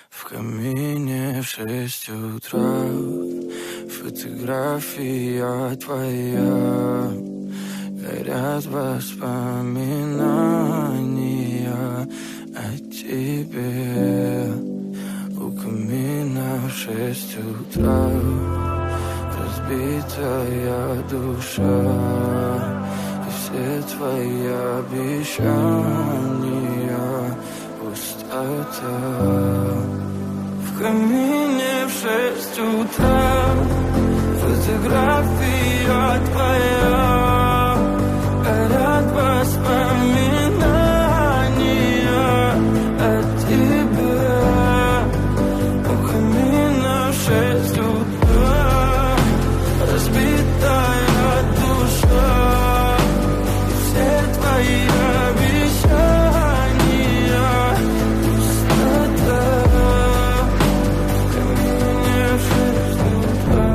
В камине в 6 утра фотография твоя. Горят воспоминания о тебе. У камина в 6 утра разбитая душа. И все твои обещания пустота. В камине в 6 утра фотография твоя. Горят воспоминания о тебе. У камина в 6 утра разбитая душа. И все твои обещания пустота. В камине в 6 утра.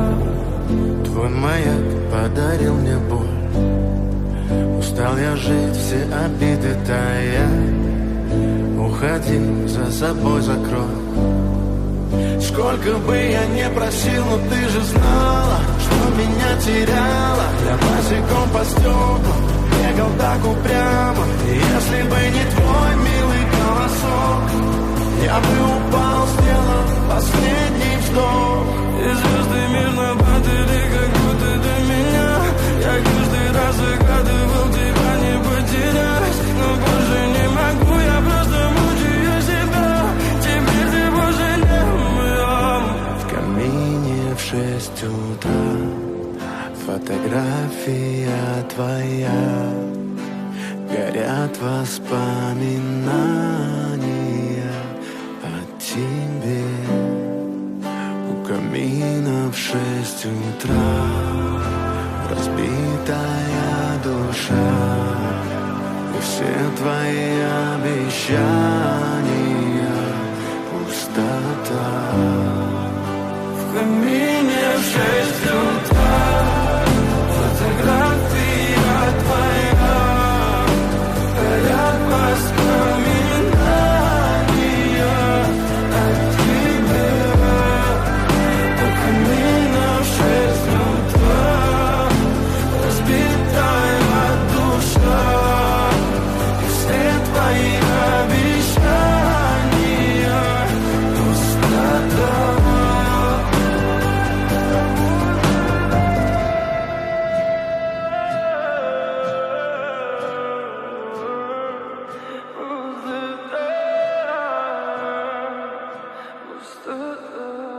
Твой маяк подарил мне боль. Устал я жить, все обиды тая. Уходи, за собой закрой. Сколько бы я не просил, но ты же знала, что меня теряла. Я босиком по стеклам бегал так упрямо. И если бы не твой милый голосок, я бы упал, сделал последний вздох. И звезды мирно падали, как будто до меня. Я каждый раз загадывал тебя не потерять. Но больше не могу, я просто мучаю себя. Теперь ты больше не моя. В камине в 6 утра фотография твоя. Горят воспоминания о тебе. У камина в 6 утра разбитая душа. И все твои обещания пустота. В камине в 6 утра фотография твоя. Горят воспоминания о тебе. У камина в 6 утра разбитая душа. И все твои обещания пустота. Пустота.